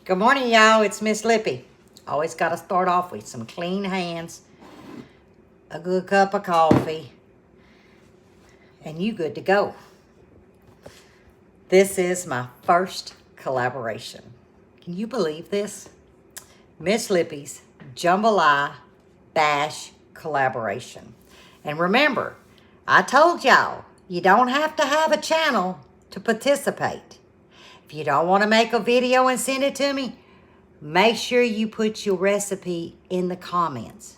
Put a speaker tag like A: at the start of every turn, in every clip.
A: Good morning, y'all. It's Miss Lippy. Always got to start off with some clean hands, a good cup of coffee, and you good to go. This is my first collaboration. Can you believe this? Miss Lippy's Jambalaya Bash collaboration. And remember, I told y'all, you don't have to have a channel to participate. If you don't want to make a video and send it to me, make sure you put your recipe in the comments.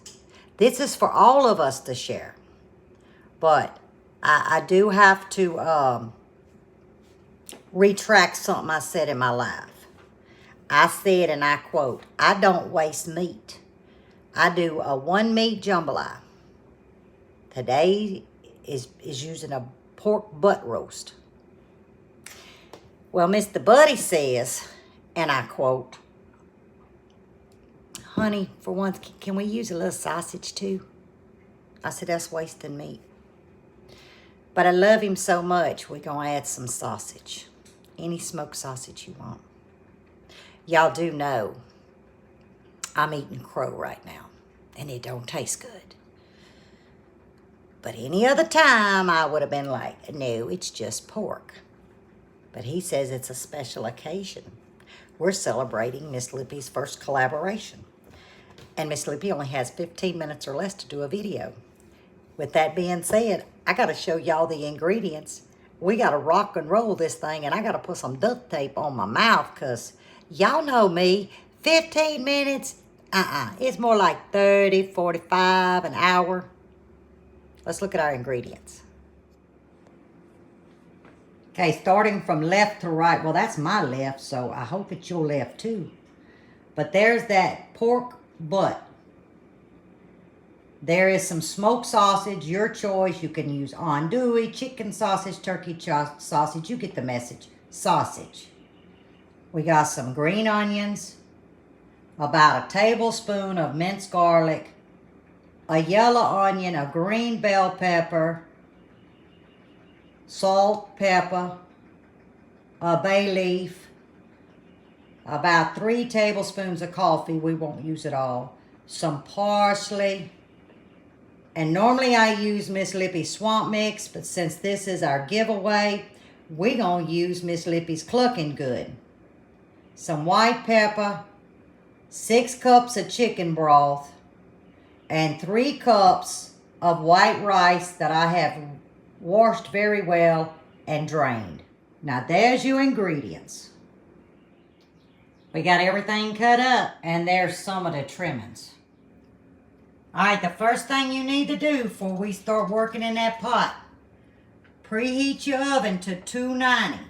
A: This is for all of us to share. But I do have to retract something I said in my live. I said, and I quote, I don't waste meat. I do a one meat jambalaya. Today is using a pork butt roast. Well, Mr. Buddy says, and I quote, honey, for once, can we use a little sausage too? I said, that's wasting meat. But I love him so much, we're going to add some sausage. Any smoked sausage you want. Y'all do know I'm eating crow right now, and it don't taste good. But any other time, I would have been like, no, it's just pork. But he says it's a special occasion. We're celebrating Miss Lippy's first collaboration. And Miss Lippy only has 15 minutes or less to do a video. With that being said, I got to show y'all the ingredients. We got to rock and roll this thing, and I got to put some duct tape on my mouth because y'all know me, 15 minutes, it's more like 30, 45, an hour. Let's look at our ingredients. Okay, starting from left to right. Well, that's my left, so I hope it's your left too. But there's that pork butt. There is some smoked sausage, your choice. You can use andouille, chicken sausage, turkey sausage. You get the message. Sausage. We got some green onions, about a tablespoon of minced garlic, a yellow onion, a green bell pepper, salt, pepper, a bay leaf, about 3 tablespoons of coffee. We won't use it all. Some parsley. And normally I use Miss Lippy's Swamp Mix, but since this is our giveaway, we're going to use Miss Lippy's Clucking Good. Some white pepper, 6 cups of chicken broth, and 3 cups of white rice that I have washed very well and drained. Now there's your ingredients. We got everything cut up, and there's some of the trimmings. All right, the first thing you need to do before we start working in that pot, preheat your oven to 290.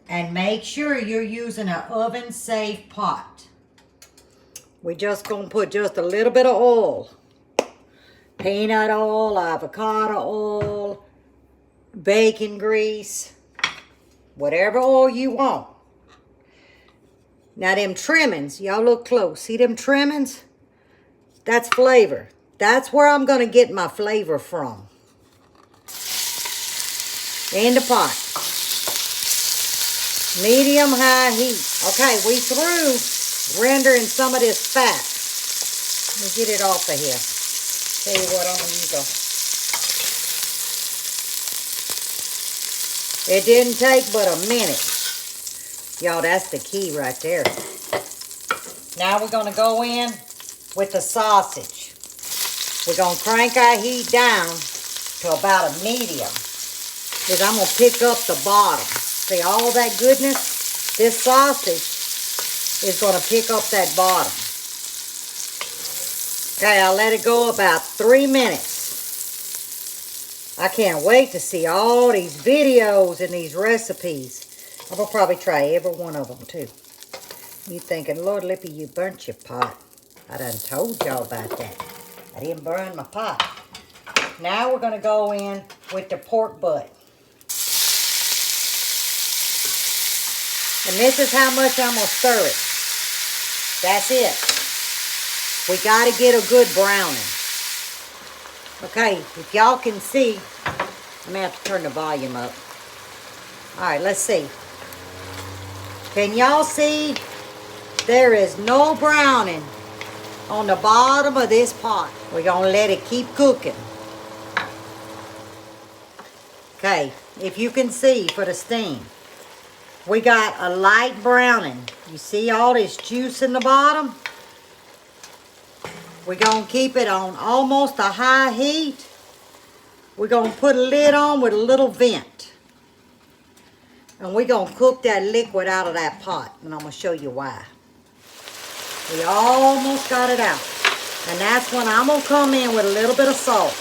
A: And make sure you're using an oven-safe pot. We're just going to put just a little bit of oil. Peanut oil, avocado oil, bacon grease, whatever oil you want. Now them trimmings, y'all look close. See them trimmings? That's flavor. That's where I'm going to get my flavor from. In the pot. Medium high heat. Okay, we through rendering some of this fat. Let me get it off of here. Tell you what, I'm going to use It didn't take but a minute. Y'all, that's the key right there. Now we're going to go in with the sausage. We're going to crank our heat down to about a medium. Because I'm going to pick up the bottom. See all that goodness? This sausage is going to pick up that bottom. Okay, I'll let it go about 3 minutes. I can't wait to see all these videos and these recipes. I'm going to probably try every one of them too. You thinking, Lord Lippy, you burnt your pot. I done told y'all about that. I didn't burn my pot. Now we're going to go in with the pork butt. And this is how much I'm going to stir it. That's it. We got to get a good browning. Okay, if y'all can see, I may have to turn the volume up. All right, let's see. Can y'all see There is no browning on the bottom of this pot. We're gonna let it keep cooking. Okay, if you can see for the steam, we got a light browning. You see all this juice in the bottom? We're gonna keep it on almost a high heat. We're gonna put a lid on with a little vent. And we're gonna cook that liquid out of that pot. And I'm gonna show you why. We almost got it out. And that's when I'm gonna come in with a little bit of salt.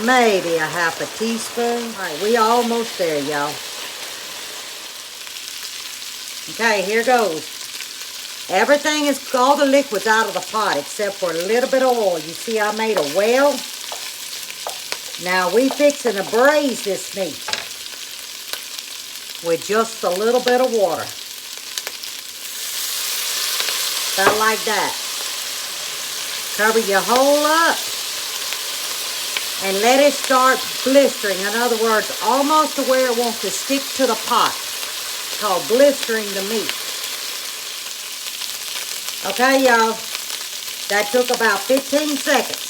A: Maybe a half a teaspoon. All right, we almost there, y'all. Okay, here goes. Everything is, all the liquid's out of the pot except for a little bit of oil. You see I made a well? Now we fixing to braise this meat with just a little bit of water. About like that. Cover your hole up and let it start blistering. In other words, almost to where it wants to stick to the pot. It's called blistering the meat. Okay, y'all. That took about 15 seconds.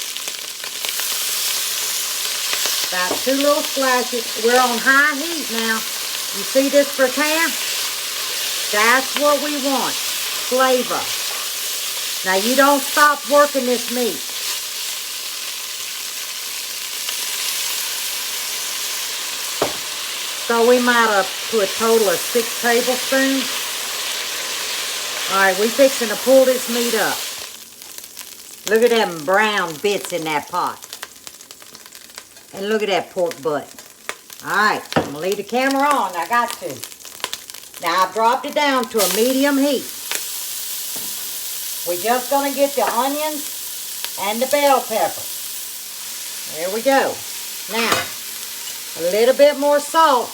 A: About 2 little splashes. We're on high heat now. You see this gratin? That's what we want. Flavor. Now you don't stop working this meat. So we might have put a total of 6 tablespoons. Alright, we fixing to pull this meat up. Look at them brown bits in that pot. And look at that pork butt. Alright, I'm going to leave the camera on. I got to. Now I've dropped it down to a medium heat. We're just going to get the onions and the bell pepper. There we go. Now, a little bit more salt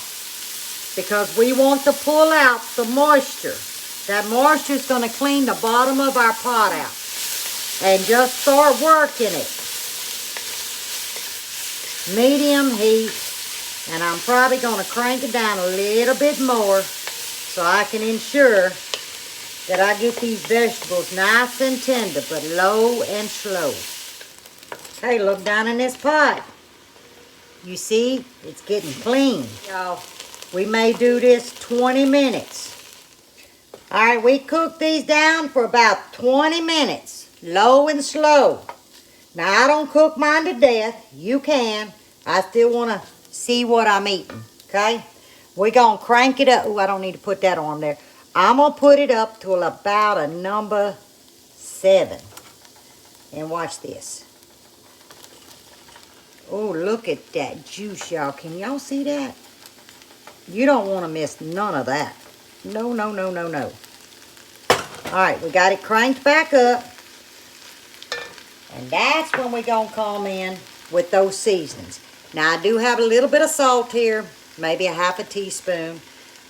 A: because we want to pull out the moisture. That moisture is going to clean the bottom of our pot out. And just start working it. Medium heat. And I'm probably going to crank it down a little bit more so I can ensure that I get these vegetables nice and tender, but low and slow. Hey, look down in this pot. You see, it's getting clean. Y'all, we may do this 20 minutes. All right, we cook these down for about 20 minutes, low and slow. Now, I don't cook mine to death. You can. I still want to see what I'm eating, okay? We're going to crank it up. Oh, I don't need to put that on there. I'm going to put it up to about a number 7. And watch this. Oh, look at that juice, y'all. Can y'all see that? You don't want to miss none of that. No, no, no, no, no. All right, we got it cranked back up. And that's when we're going to come in with those seasonings. Now, I do have a little bit of salt here. Maybe a half a teaspoon.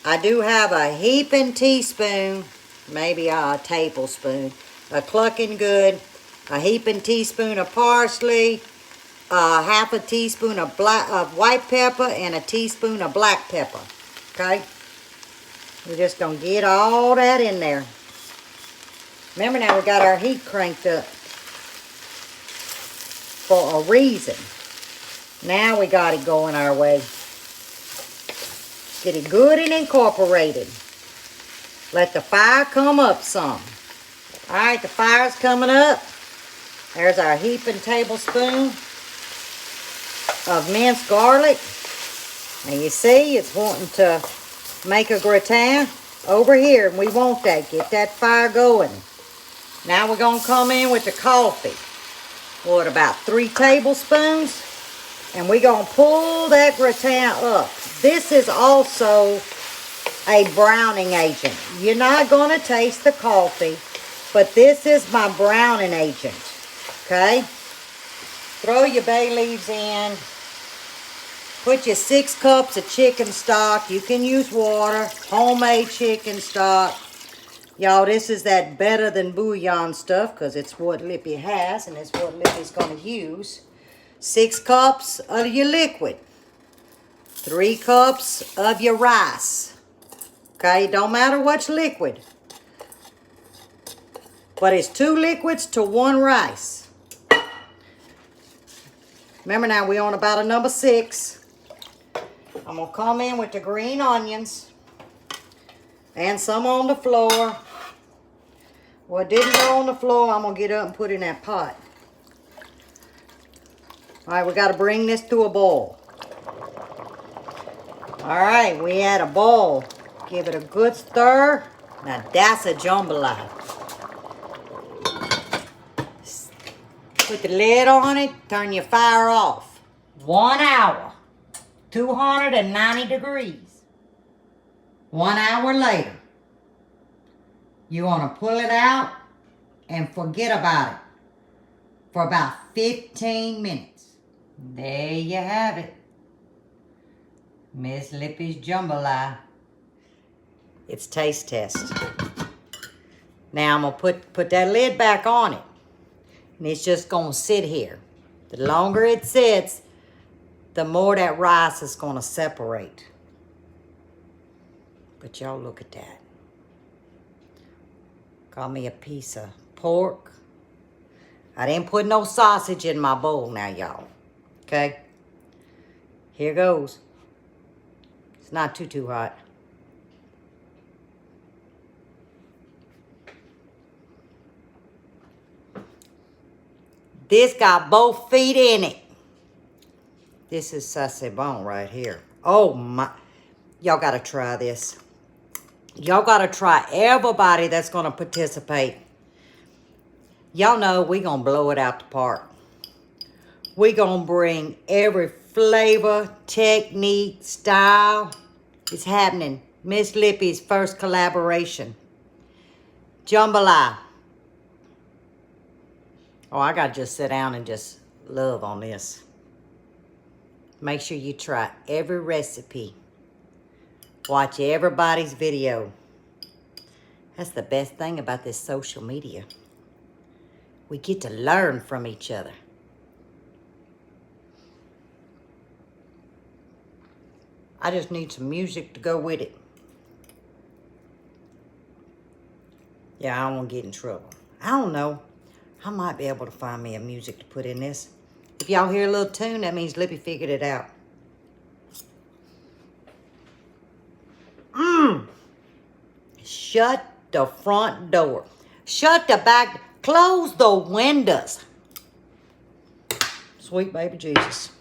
A: I do have a heaping teaspoon, maybe a tablespoon, a clucking good, a heaping teaspoon of parsley, half a teaspoon of white pepper, and a teaspoon of black pepper. Okay? We're just going to get all that in there. Remember now, we got our heat cranked up for a reason. Now we got it going our way. Get it good and incorporated. Let the fire come up some. All right, the fire's coming up. There's our heaping tablespoon of minced garlic. And you see, it's wanting to make a gratin over here. And we want that. Get that fire going. Now we're going to come in with the coffee. What, about 3 tablespoons? And we're going to pull that gratin up. This is also a browning agent. You're not going to taste the coffee, but this is my browning agent. Okay? Throw your bay leaves in. Put your 6 cups of chicken stock. You can use water. Homemade chicken stock. Y'all, this is that better than bouillon stuff because it's what Lippy has and it's what Lippy's going to use. 6 cups of your liquid. 3 cups of your rice. Okay, don't matter what's liquid. But it's 2 liquids to 1 rice. Remember now, we're on about a number 6. I'm going to come in with the green onions. And some on the floor. What didn't go on the floor, I'm going to get up and put in that pot. All right, we got to bring this to a boil. All right, we had a boil. Give it a good stir. Now that's a jambalaya. Put the lid on it, turn your fire off. 1 hour, 290 degrees. 1 hour later, you want to pull it out and forget about it for about 15 minutes. There you have it. Miss Lippy's Jambalaya. It's taste test. Now I'm going to put that lid back on it. And it's just going to sit here. The longer it sits, the more that rice is going to separate. But y'all look at that. Got me a piece of pork. I didn't put no sausage in my bowl now, y'all. Okay? Here goes. It's not too hot. This got both feet in it. This is sasebon right here. Oh my. Y'all got to try this. Y'all got to try, everybody that's going to participate. Y'all know we going to blow it out the park. We going to bring every flavor, technique, style. It's happening. Miss Lippy's first collaboration. Jambalaya. Oh, I got to just sit down and just love on this. Make sure you try every recipe. Watch everybody's video. That's the best thing about this social media. We get to learn from each other. I just need some music to go with it. Yeah, I don't want to get in trouble. I don't know. I might be able to find me a music to put in this. If y'all hear a little tune, that means Lippy figured it out. Shut the front door. Shut the back. Close the windows. Sweet baby Jesus.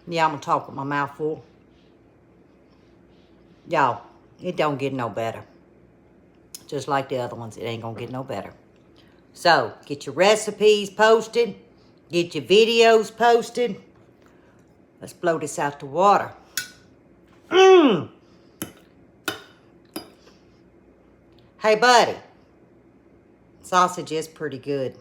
A: Yeah, I'm going to talk with my mouth full. Y'all, it don't get no better. Just like the other ones, it ain't going to get no better. So, get your recipes posted. Get your videos posted. Let's blow this out the water. Hey, buddy. Sausage is pretty good.